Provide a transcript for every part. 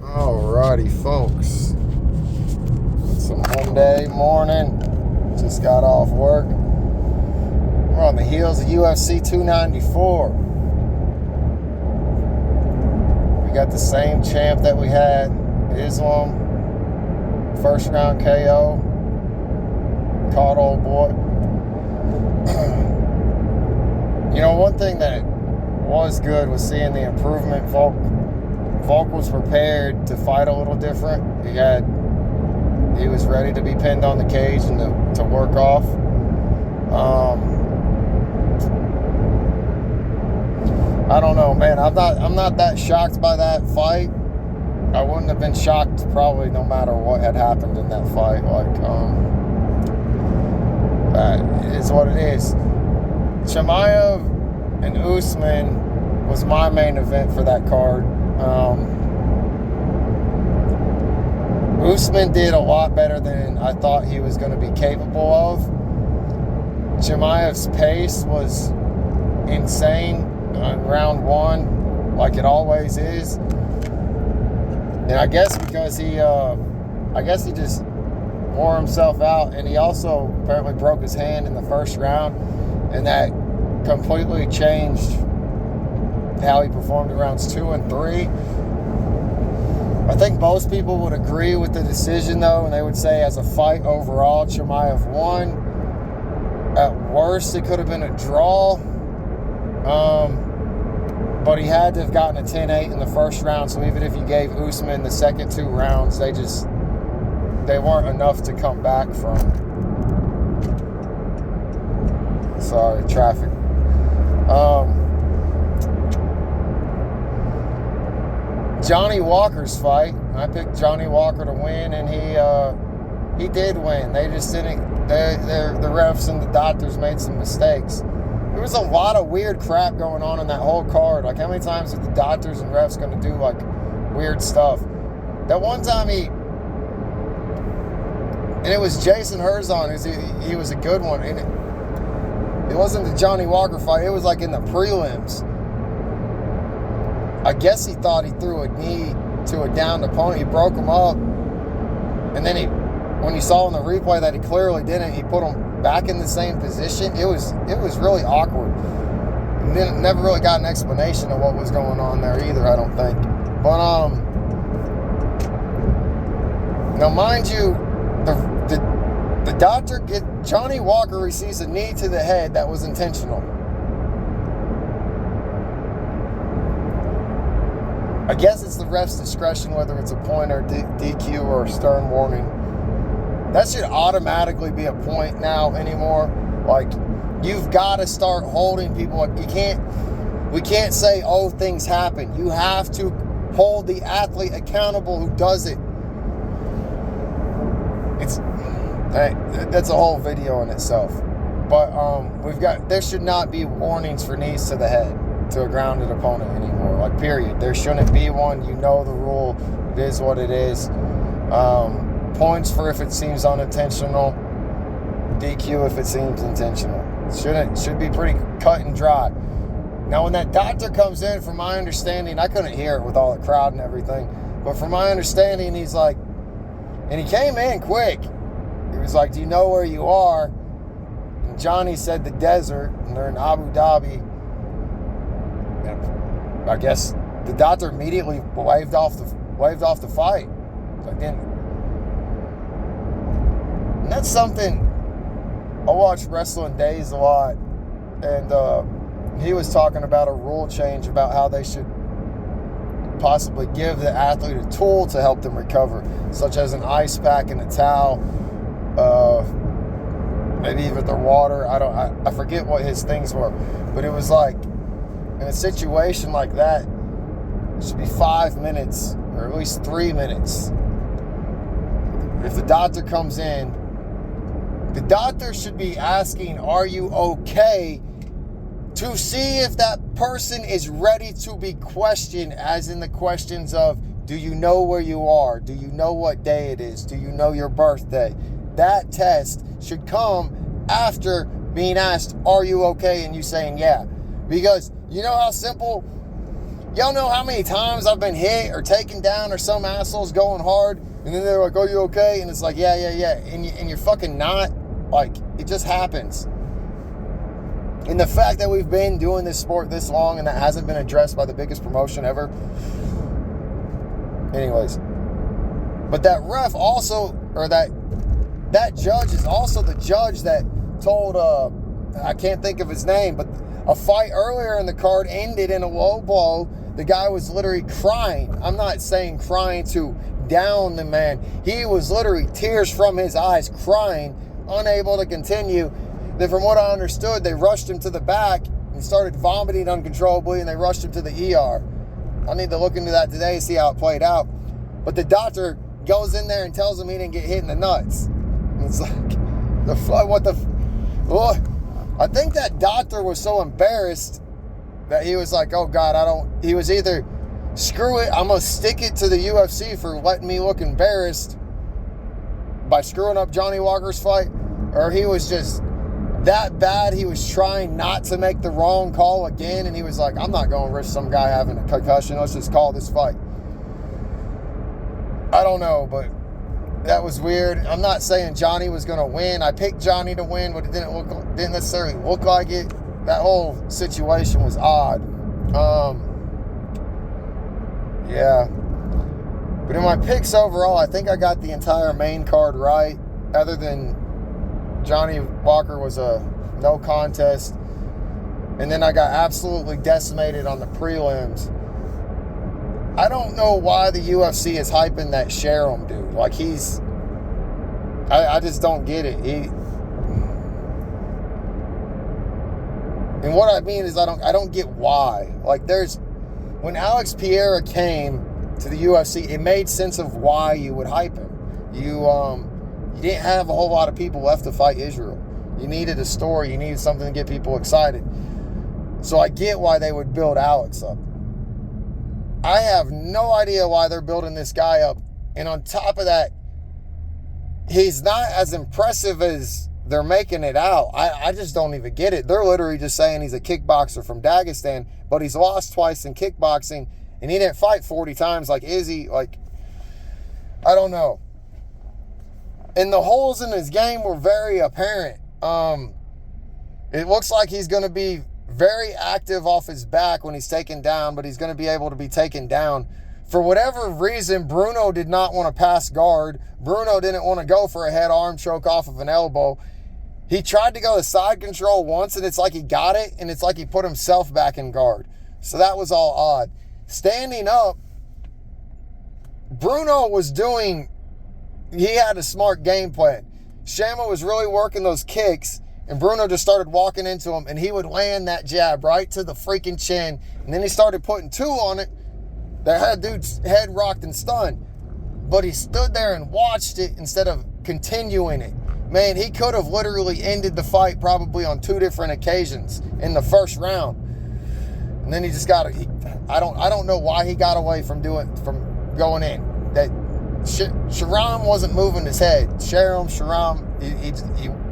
Alrighty, folks. It's a Monday morning. Just got off work. We're on the heels of UFC 294. We got the same champ that we had, Islam. First round KO. Caught old boy. You know, one thing that was good was seeing the improvement. Volk was prepared to fight a little different. He was ready to be pinned on the cage and to work off. I don't know, man. I'm not that shocked by that fight. I wouldn't have been shocked probably no matter what had happened in that fight. It's what it is. Chimaev and Usman was my main event for that card. Usman did a lot better than I thought he was going to be capable of. Chimaev's pace was insane on round one, like it always is. And I guess because he just wore himself out, and he also apparently broke his hand in the first round, and that completely changed how he performed in rounds 2 and 3. I think most people would agree with the decision, though, and they would say as a fight overall, Chimaev won. At worst, it could have been a draw. But he had to have gotten a 10-8 in the first round, so even if you gave Usman the second 2 rounds, they weren't enough to come back from. Sorry, traffic. Johnny Walker's fight. I picked Johnny Walker to win, and he did win. They just didn't. The refs and the doctors made some mistakes. There was a lot of weird crap going on in that whole card. Like, how many times are the doctors and refs going to do like weird stuff? That one time and it was Jason Herzog. He was a good one, and it wasn't the Johnny Walker fight. It was like in the prelims. I guess he thought he threw a knee to a downed opponent. He broke him up. And then when you saw in the replay that he clearly didn't, he put him back in the same position. It was really awkward. And then never really got an explanation of what was going on there either, I don't think. But, now mind you, the doctor, Johnny Walker receives a knee to the head that was intentional. I guess it's the ref's discretion whether it's a point or DQ or a stern warning. That should automatically be a point now anymore. Like, you've got to start holding people. Like, we can't say, oh, things happen. You have to hold the athlete accountable who does it. That's a whole video in itself. But there should not be warnings for knees to the head to a grounded opponent anymore. Like, period. There shouldn't be one. You know the rule. It is what it is. Points for if it seems unintentional. DQ if it seems intentional. Should be pretty cut and dry. Now, when that doctor comes in, from my understanding, I couldn't hear it with all the crowd and everything, but from my understanding, he's like, and he came in quick. He was like, do you know where you are? And Johnny said the desert, and they're in Abu Dhabi. And I guess the doctor immediately waved off the fight. Again, and that's something. I watch Wrestling Days a lot, and he was talking about a rule change about how they should possibly give the athlete a tool to help them recover, such as an ice pack and a towel, maybe even their water. I forget what his things were, but it was like, in a situation like that, it should be 5 minutes or at least 3 minutes. If the doctor comes in, the doctor should be asking, are you okay, to see if that person is ready to be questioned, as in the questions of, do you know where you are? Do you know what day it is? Do you know your birthday? That test should come after being asked, are you okay? And you saying, yeah. Because you know how simple Y'all know how many times I've been hit or taken down or some asshole's going hard and then they're like, "Are you okay?" And it's like, yeah. And you're fucking not. Like, it just happens. And the fact that we've been doing this sport this long and that hasn't been addressed by the biggest promotion ever. Anyways. But that ref also, or that judge is also the judge that told, I can't think of his name, but a fight earlier in the card ended in a low blow. The guy was literally crying. I'm not saying crying to down the man. He was literally tears from his eyes, crying, unable to continue. Then from what I understood, they rushed him to the back and started vomiting uncontrollably, and they rushed him to the ER. I need to look into that today and see how it played out. But the doctor goes in there and tells him he didn't get hit in the nuts. And it's like, I think that doctor was so embarrassed that he was like, oh God, he was either, screw it, I'm going to stick it to the UFC for letting me look embarrassed by screwing up Johnny Walker's fight, or he was just that bad he was trying not to make the wrong call again, and he was like, I'm not going to risk some guy having a concussion, let's just call this fight. I don't know, but that was weird. I'm not saying Johnny was going to win. I picked Johnny to win, but it didn't necessarily look like it. That whole situation was odd. Yeah. But in my picks overall, I think I got the entire main card right, other than Johnny Walker was a no contest. And then I got absolutely decimated on the prelims. I don't know why the UFC is hyping that Sharon dude. Like, I just don't get it. And what I mean is I don't get why. Like, when Alex Pereira came to the UFC, it made sense of why you would hype him. You didn't have a whole lot of people left to fight Israel. You needed a story. You needed something to get people excited. So I get why they would build Alex up. I have no idea why they're building this guy up. And on top of that, he's not as impressive as they're making it out. I just don't even get it. They're literally just saying he's a kickboxer from Dagestan, but he's lost twice in kickboxing, and he didn't fight 40 times like Izzy. Like, I don't know. And the holes in his game were very apparent. It looks like he's going to be very active off his back when he's taken down, but he's going to be able to be taken down. For whatever reason, Bruno did not want to pass guard. Bruno didn't want to go for a head arm choke off of an elbow. He tried to go to side control once, and it's like he got it, and it's like he put himself back in guard. So that was all odd. Standing up, Bruno was he had a smart game plan. Shama was really working those kicks, and Bruno just started walking into him, and he would land that jab right to the freaking chin, and then he started putting two on it. That had dude's head rocked and stunned. But he stood there and watched it instead of continuing it. Man, he could have literally ended the fight probably on 2 different occasions in the first round. And then he just I don't know why he got away from going in. That Sharam wasn't moving his head. Sharam, he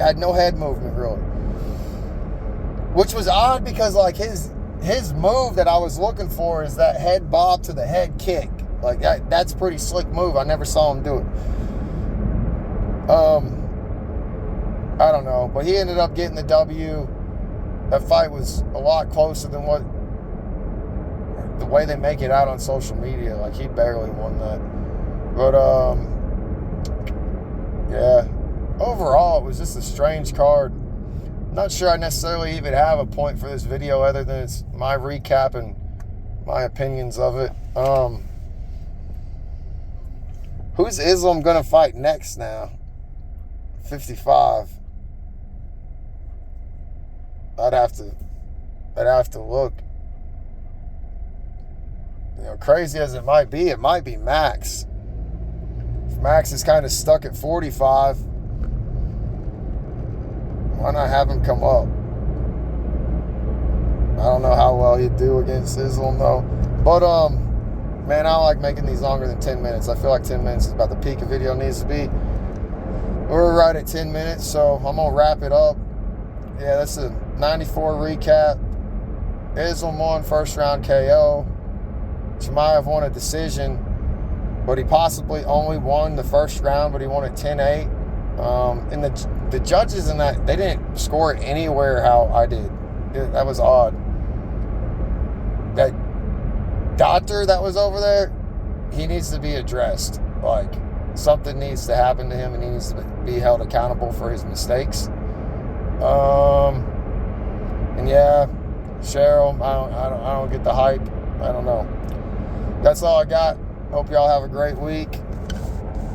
had no head movement really. Which was odd because like his move that I was looking for is that head bob to the head kick. Like that's a pretty slick move. I never saw him do it. I don't know, but he ended up getting the W. That fight was a lot closer than the way they make it out on social media. Like he barely won that. But yeah, overall it was just a strange card. Not sure I necessarily even have a point for this video other than it's my recap and my opinions of it. Who's Islam gonna fight next now? 55. I'd have to look. You know, crazy as it might be Max. If Max is kind of stuck at 45, why not have him come up? I don't know how well he'd do against Islam though. But man, I don't like making these longer than 10 minutes. I feel like 10 minutes is about the peak a video needs to be. We're right at 10 minutes, so I'm gonna wrap it up. Yeah, that's a 94 recap. Islam won first round KO. Chimaev won a decision, but he possibly only won the first round, but he won it 10-8. And the judges in that, they didn't score it anywhere how I did. That was odd. That doctor that was over there, he needs to be addressed. Like, something needs to happen to him, and he needs to be held accountable for his mistakes. And yeah, Cheryl, I don't get the hype. I don't know. That's all I got. Hope y'all have a great week.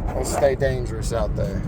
And stay dangerous out there.